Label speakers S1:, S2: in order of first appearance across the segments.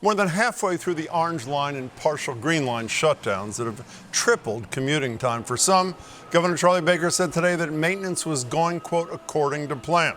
S1: More than halfway through the Orange Line and partial Green Line shutdowns that have tripled commuting time for some, Governor Charlie Baker said today that maintenance was going, quote, according to plan.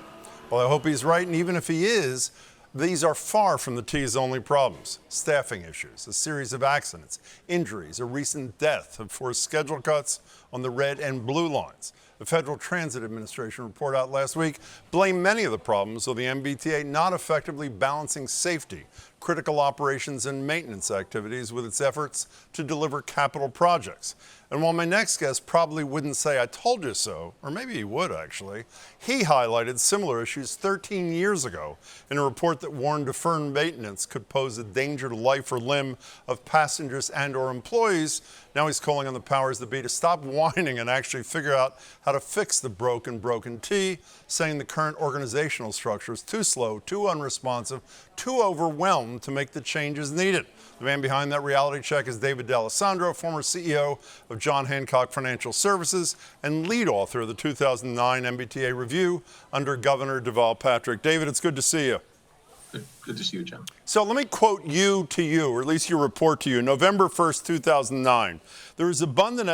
S1: Well, I hope he's right, and even if he is, these are far from the T's only problems. Staffing issues, a series of accidents, injuries, a recent death have forced schedule cuts on the red and blue lines. The Federal Transit Administration report out last week blamed many of the problems of the MBTA not effectively balancing safety, critical operations, and maintenance activities with its efforts to deliver capital projects. And while my next guest probably wouldn't say I told you so, or maybe he would actually, he highlighted similar issues 13 years ago in a report that warned deferred maintenance could pose a danger to life or limb of passengers and or employees. Now he's calling on the powers that be to stop whining and actually figure out how to fix the broken T, saying the current organizational structure is too slow, too unresponsive, too overwhelmed to make the changes needed. The man behind that reality check is David D'Alessandro, former CEO of John Hancock Financial Services and lead author of the 2009 MBTA review under Governor Deval Patrick. David, it's good to see you.
S2: Good to see you, John.
S1: So let me quote you to you, or at least your report to you. November 1st, 2009. There is abundant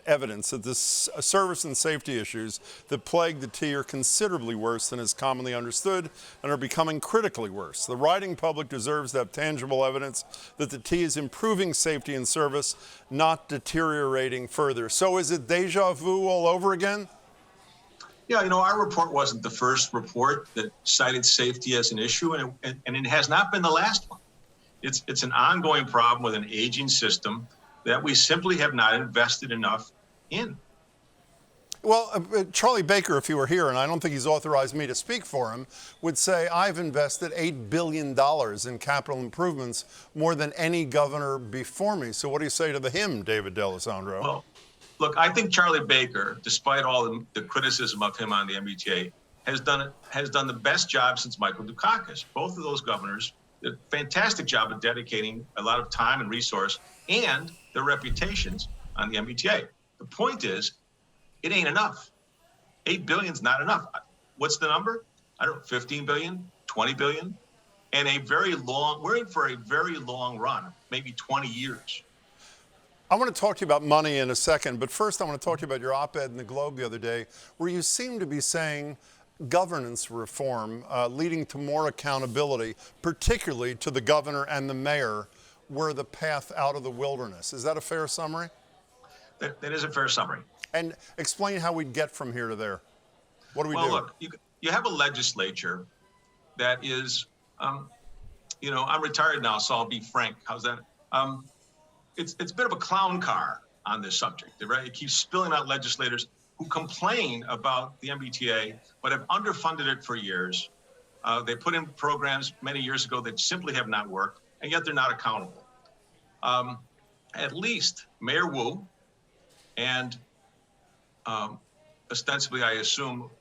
S1: evidence that the service and safety issues that plague the T are considerably worse than is commonly understood and are becoming critically worse. The riding public deserves to have tangible evidence that the T is improving safety and service, not deteriorating further. So is it deja vu all over again?
S2: Yeah, our report wasn't the first report that cited safety as an issue, and it has not been the last one. It's an ongoing problem with an aging system that we simply have not invested enough in.
S1: Well, Charlie Baker, if he were here, and I don't think he's authorized me to speak for him, would say I've invested $8 billion in capital improvements, more than any governor before me. So what do you say to him, David D'Alessandro?
S2: Well, look, I think Charlie Baker, despite all the criticism of him on the MBTA, has done the best job since Michael Dukakis. Both of those governors did a fantastic job of dedicating a lot of time and resource and their reputations on the MBTA. The point is, it ain't enough. $8 billion is not enough. What's the number? I don't know, 15 billion, 20 billion, and we're in for a very long run, maybe 20 years.
S1: I want to talk to you about money in a second, but first I want to talk to you about your op-ed in the Globe the other day, where you seem to be saying governance reform leading to more accountability, particularly to the governor and the mayor, were the path out of the wilderness. Is that a fair summary?
S2: That is a fair summary.
S1: And explain how we'd get from here to there. What do we do?
S2: Well, look, you have a legislature that is, I'm retired now, so I'll be frank. How's that? It's a bit of a clown car on this subject, right? It keeps spilling out legislators who complain about the MBTA, but have underfunded it for years. They put in programs many years ago that simply have not worked, and yet they're not accountable. At least Mayor Wu and ostensibly, I assume,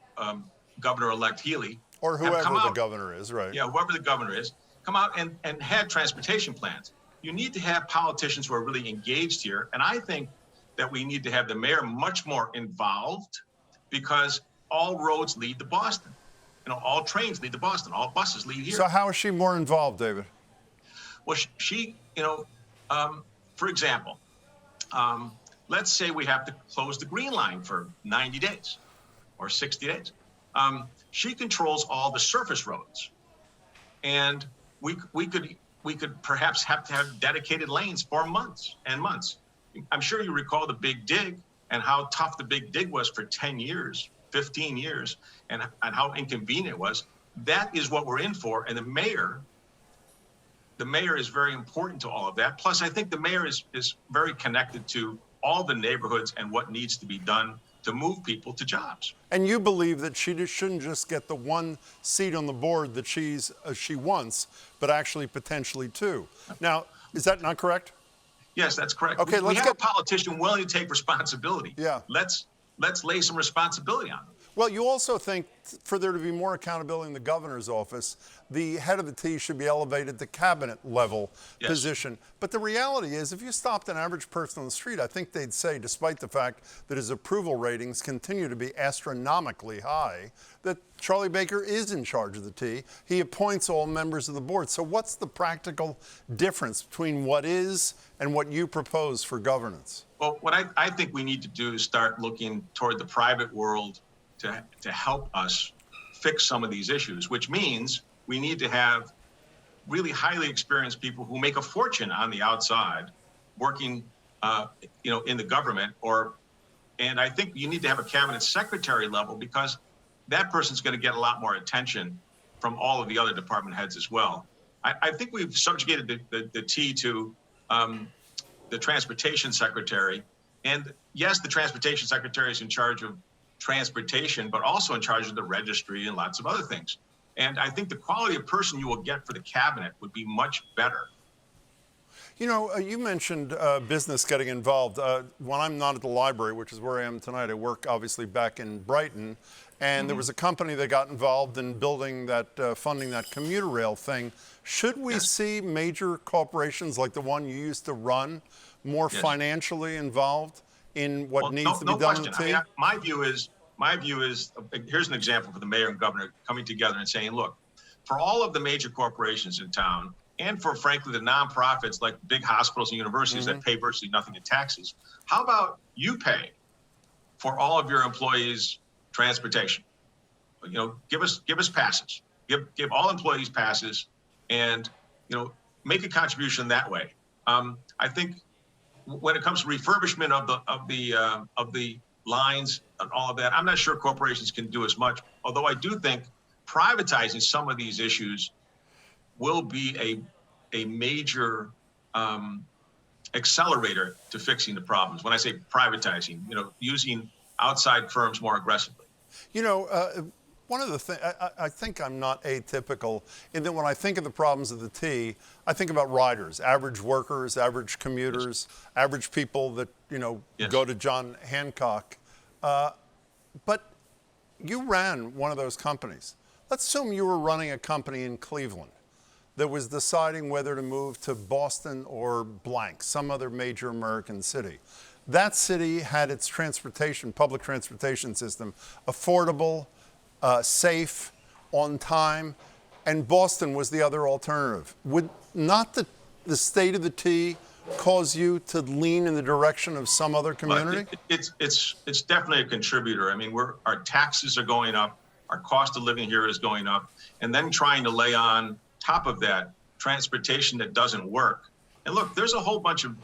S2: Governor-elect Healy,
S1: or whoever the governor is, right?
S2: Yeah, whoever the governor is, come out and had transportation plans. You need to have politicians who are really engaged here. And I think that we need to have the mayor much more involved, because all roads lead to Boston. All trains lead to Boston. All buses lead here.
S1: So how is she more involved, David?
S2: Well, she for example, let's say we have to close the Green Line for 90 days or 60 days. She controls all the surface roads. And we could perhaps have to have dedicated lanes for months and months. I'm sure you recall the Big Dig and how tough the Big Dig was for 10 years, 15 years, and how inconvenient it was. That is what we're in for. And the mayor is very important to all of that. Plus, I think the mayor is very connected to all the neighborhoods and what needs to be done to move people to jobs.
S1: And you believe that she shouldn't just get the one seat on the board that she wants, but actually potentially two. Now, is that not correct?
S2: Yes, that's correct.
S1: Okay,
S2: we have a politician willing to take responsibility.
S1: Yeah.
S2: Let's lay some responsibility on them.
S1: Well, you also think for there to be more accountability in the governor's office, the head of the T should be elevated to cabinet level position. But the reality is, if you stopped an average person on the street, I think they'd say, despite the fact that his approval ratings continue to be astronomically high, that Charlie Baker is in charge of the T. He appoints all members of the board. So what's the practical difference between what is and what you propose for governance?
S2: Well, what I think we need to do is start looking toward the private world to help us fix some of these issues, which means we need to have really highly experienced people who make a fortune on the outside working, in the government, and I think you need to have a cabinet secretary level, because that person's going to get a lot more attention from all of the other department heads as well. I think we've subjugated the T to the transportation secretary. And yes, the transportation secretary is in charge of transportation, but also in charge of the registry and lots of other things. And I think the quality of person you will get for the cabinet would be much better.
S1: You know, you mentioned business getting involved. When I'm not at the library, which is where I am tonight, I work obviously back in Brighton, and there was a company that got involved in building that, funding that commuter rail thing. Should we see major corporations like the one you used to run more financially involved in what needs to be done in the T?
S2: I mean, my view is, here's an example for the mayor and governor coming together and saying, look, for all of the major corporations in town, and for, frankly, the nonprofits like big hospitals and universities that pay virtually nothing in taxes, how about you pay for all of your employees' transportation? You know, give us passes, give all employees passes, and make a contribution that way. I think when it comes to refurbishment of the lines and all of that, I'm not sure corporations can do as much. Although I do think privatizing some of these issues will be a major accelerator to fixing the problems. When I say privatizing, using outside firms more aggressively.
S1: One of the things, I think I'm not atypical in that when I think of the problems of the T, I think about riders, average workers, average commuters, average people that, go to John Hancock. But you ran one of those companies. Let's assume you were running a company in Cleveland that was deciding whether to move to Boston or blank, some other major American city. That city had its public transportation system, affordable, safe, on time, and Boston was the other alternative. Would not the state of the T cause you to lean in the direction of some other community?
S2: It's definitely a contributor. I mean, our taxes are going up, our cost of living here is going up, and then trying to lay on top of that transportation that doesn't work. And look, there's a whole bunch of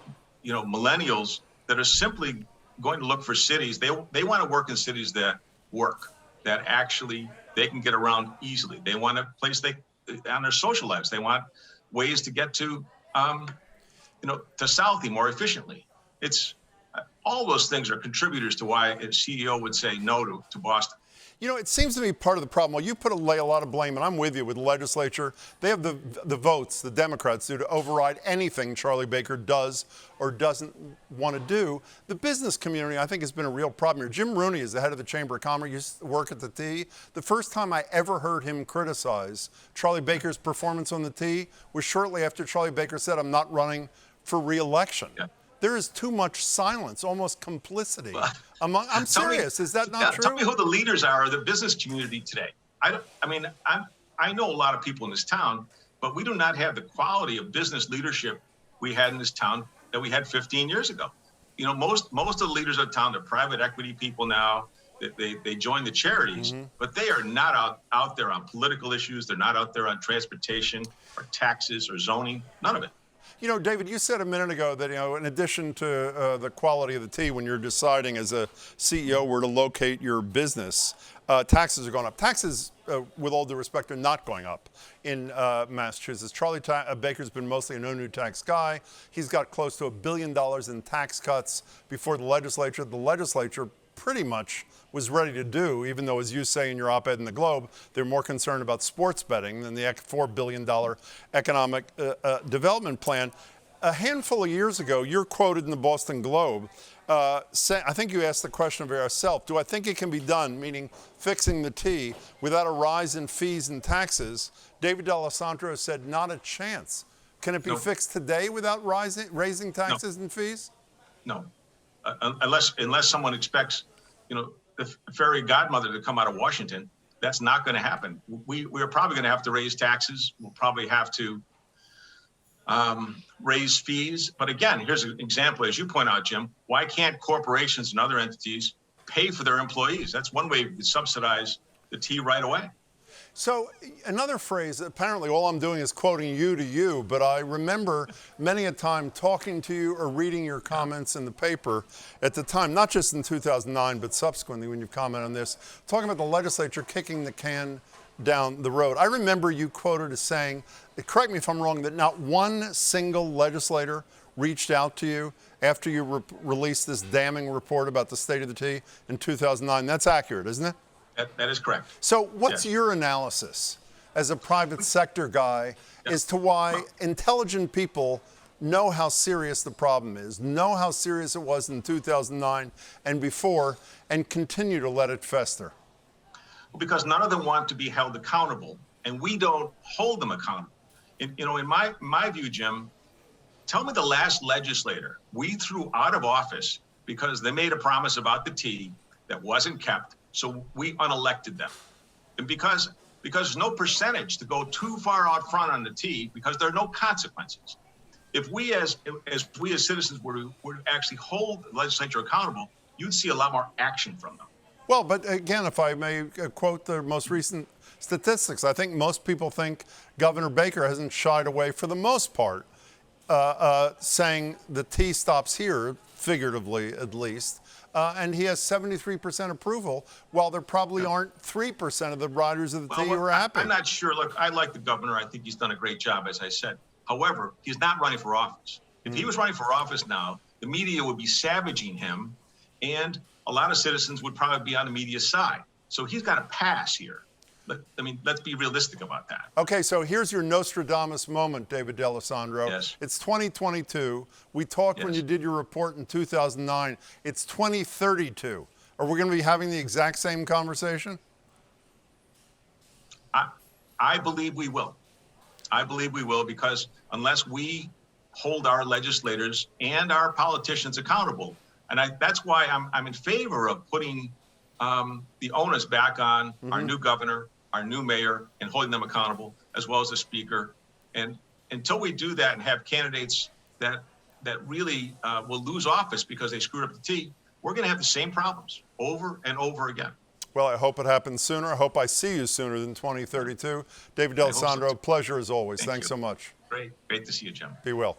S2: millennials that are simply going to look for cities. They want to work in cities that work, that actually they can get around easily. They want a place on their social lives. They want ways to get to to Southie more efficiently. It's all those things are contributors to why a CEO would say no to Boston.
S1: It seems to be part of the problem. Well, you lay a lot of blame, and I'm with you, with the legislature. They have the votes, the Democrats do, to override anything Charlie Baker does or doesn't want to do. The business community, I think, has been a real problem here. Jim Rooney is the head of the Chamber of Commerce, used to work at the T. The first time I ever heard him criticize Charlie Baker's performance on the T was shortly after Charlie Baker said, I'm not running for re-election. Yeah. There is too much silence, almost complicity. I'm serious. Is that not true?
S2: Tell me who the leaders are of the business community today. I know a lot of people in this town, but we do not have the quality of business leadership we had in this town that we had 15 years ago. Most of the leaders of the town are private equity people now. They join the charities, but they are not out there on political issues. They're not out there on transportation or taxes or zoning. None of it.
S1: David, you said a minute ago that, in addition to the quality of the T, when you're deciding as a CEO where to locate your business, taxes are going up. Taxes, with all due respect, are not going up in Massachusetts. Charlie Baker's been mostly a no new tax guy. He's got close to $1 billion in tax cuts before the legislature. The legislature pretty much was ready to do, even though, as you say in your op-ed in the Globe, they're more concerned about sports betting than the $4 billion economic development plan. A handful of years ago, you're quoted in the Boston Globe. I think you asked the question of yourself, do I think it can be done, meaning fixing the T, without a rise in fees and taxes? David D'Alessandro said, not a chance. Can it be fixed today without raising taxes and fees?
S2: No, unless someone expects, the fairy godmother to come out of Washington. That's not going to happen. We're probably going to have to raise taxes. We'll probably have to raise fees. But again, here's an example, as you point out, Jim. Why can't corporations and other entities pay for their employees? That's one way to subsidize the T right away.
S1: So another phrase, apparently all I'm doing is quoting you to you, but I remember many a time talking to you or reading your comments in the paper at the time, not just in 2009, but subsequently when you've commented on this, talking about the legislature kicking the can down the road. I remember you quoted as saying, correct me if I'm wrong, that not one single legislator reached out to you after you released this damning report about the state of the T in 2009. That's accurate, isn't it?
S2: That is correct.
S1: So what's your analysis as a private sector guy as to why intelligent people know how serious the problem is, know how serious it was in 2009 and before, and continue to let it fester?
S2: Well, because none of them want to be held accountable, and we don't hold them accountable. In my view, Jim, tell me the last legislator we threw out of office because they made a promise about the T that wasn't kept. So we unelected them. And because there's no percentage to go too far out front on the T, because there are no consequences. If we as citizens were to actually hold the legislature accountable, you'd see a lot more action from them.
S1: Well, but again, if I may quote the most recent statistics, I think most people think Governor Baker hasn't shied away, for the most part, saying the T stops here, figuratively at least. And he has 73% approval, while there probably aren't 3% of the riders of the T who are happy.
S2: I'm not sure. Look, I like the governor. I think he's done a great job, as I said. However, he's not running for office. If he was running for office now, the media would be savaging him, and a lot of citizens would probably be on the media's side. So he's got to pass here. Let's be realistic about that.
S1: Okay, so here's your Nostradamus moment, David D'Alessandro.
S2: Yes.
S1: It's 2022. We talked when you did your report in 2009. It's 2032. Are we going to be having the exact same conversation?
S2: I believe we will. I believe we will, because unless we hold our legislators and our politicians accountable, and that's why I'm in favor of putting the onus back on our new governor, our new mayor, and holding them accountable, as well as the speaker. And until we do that and have candidates that really will lose office because they screwed up the T, we're going to have the same problems over and over again.
S1: Well, I hope it happens sooner. I hope I see you sooner than 2032. David D'Alessandro, pleasure as always. Thanks so much.
S2: Great to see you, Jim.
S1: Be well.